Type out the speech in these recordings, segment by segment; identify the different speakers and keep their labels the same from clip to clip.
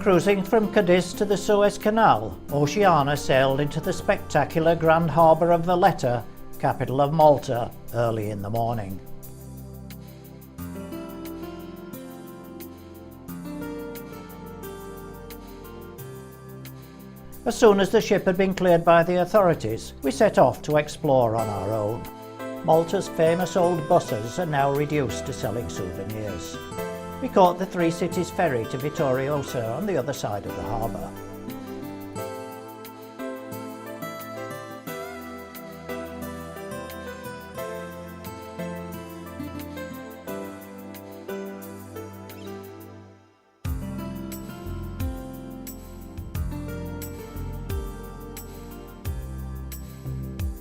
Speaker 1: Cruising from Cadiz to the Suez Canal, Oceana sailed into the spectacular grand harbour of Valetta, capital of Malta, early in the morning. As soon as the ship had been cleared by the authorities, we set off to explore on our own. Malta's famous old buses are now reduced to selling souvenirs. We caught the Three Cities ferry to Vittoriosa on the other side of the harbour.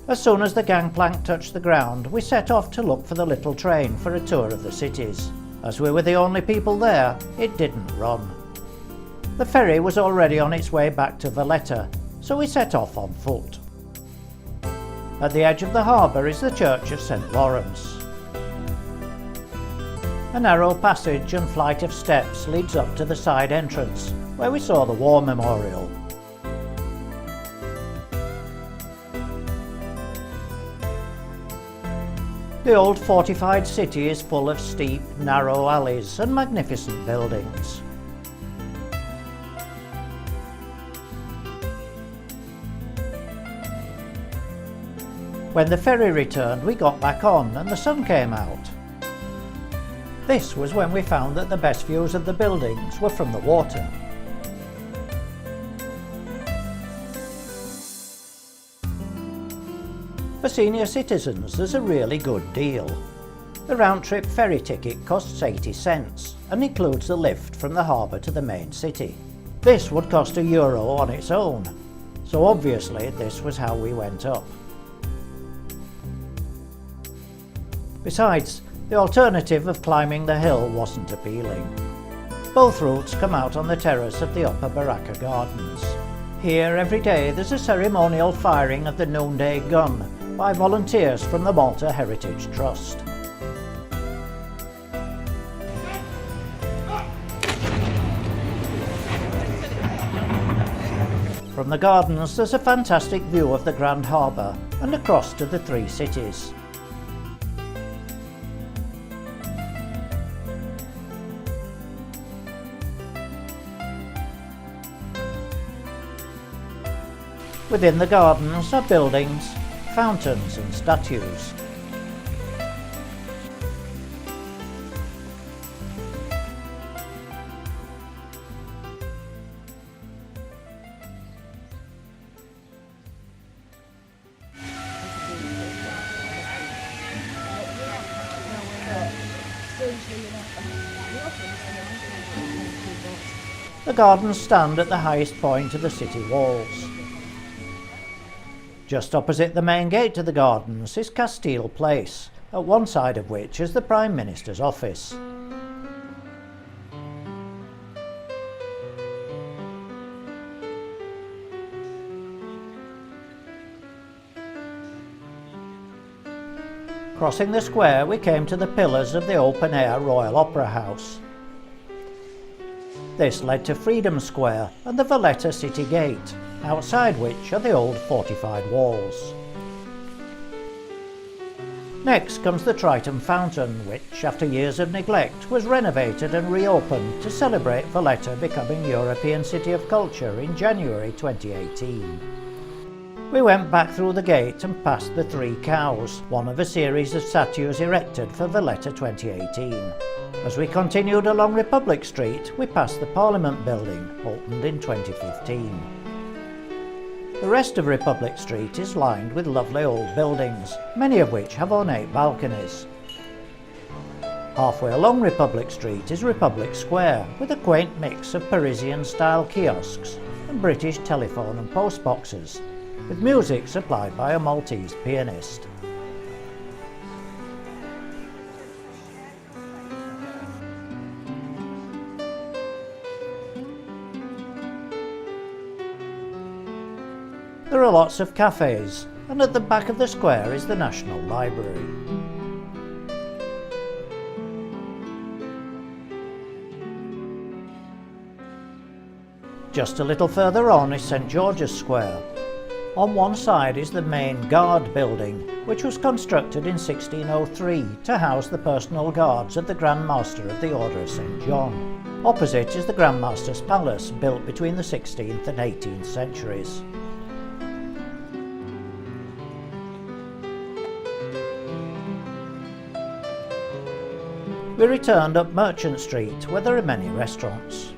Speaker 1: As soon as the gangplank touched the ground, we set off to look for the little train for a tour of the cities. As we were the only people there, it didn't run. The ferry was already on its way back to Valetta, so we set off on foot. At the edge of the harbour is the church of St. Lawrence. A narrow passage and flight of steps leads up to the side entrance, where we saw the war memorial. The old fortified city is full of steep, narrow alleys and magnificent buildings. When the ferry returned, we got back on and the sun came out. This was when we found that the best views of the buildings were from the water. For senior citizens, there's a really good deal. The round-trip ferry ticket costs 80 cents and includes the lift from the harbour to the main city. This would cost €1 on its own, so obviously this was how we went up. Besides, the alternative of climbing the hill wasn't appealing. Both routes come out on the terrace of the Upper Barrakka Gardens. Here every day there's a ceremonial firing of the Noonday gun by volunteers from the Malta Heritage Trust. From the gardens there's a fantastic view of the Grand Harbour and across to the Three Cities. Within the gardens are buildings, fountains and statues. The gardens stand at the highest point of the city walls. Just opposite the main gate to the gardens is Castile Place, at one side of which is the Prime Minister's office. Crossing the square, we came to the pillars of the open-air Royal Opera House. This led to Freedom Square and the Valetta City Gate, outside which are the old fortified walls. Next comes the Triton Fountain, which, after years of neglect, was renovated and reopened to celebrate Valetta becoming European City of Culture in January 2018. We went back through the gate and past the Three Cows, one of a series of statues erected for Valetta 2018. As we continued along Republic Street, we passed the Parliament Building, opened in 2015. The rest of Republic Street is lined with lovely old buildings, many of which have ornate balconies. Halfway along Republic Street is Republic Square, with a quaint mix of Parisian-style kiosks and British telephone and post boxes, with music supplied by a Maltese pianist. There are lots of cafes, and at the back of the square is the National Library. Just a little further on is St George's Square. On one side is the main guard building, which was constructed in 1603 to house the personal guards of the Grand Master of the Order of St John. Opposite is the Grand Master's Palace, built between the 16th and 18th centuries. We returned up Merchant Street, where there are many restaurants.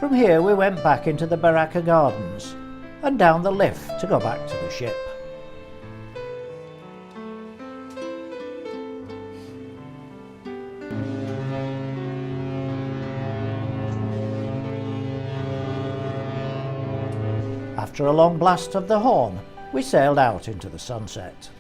Speaker 1: From here we went back into the Barrakka Gardens and down the lift to go back to the ship. After a long blast of the horn, we sailed out into the sunset.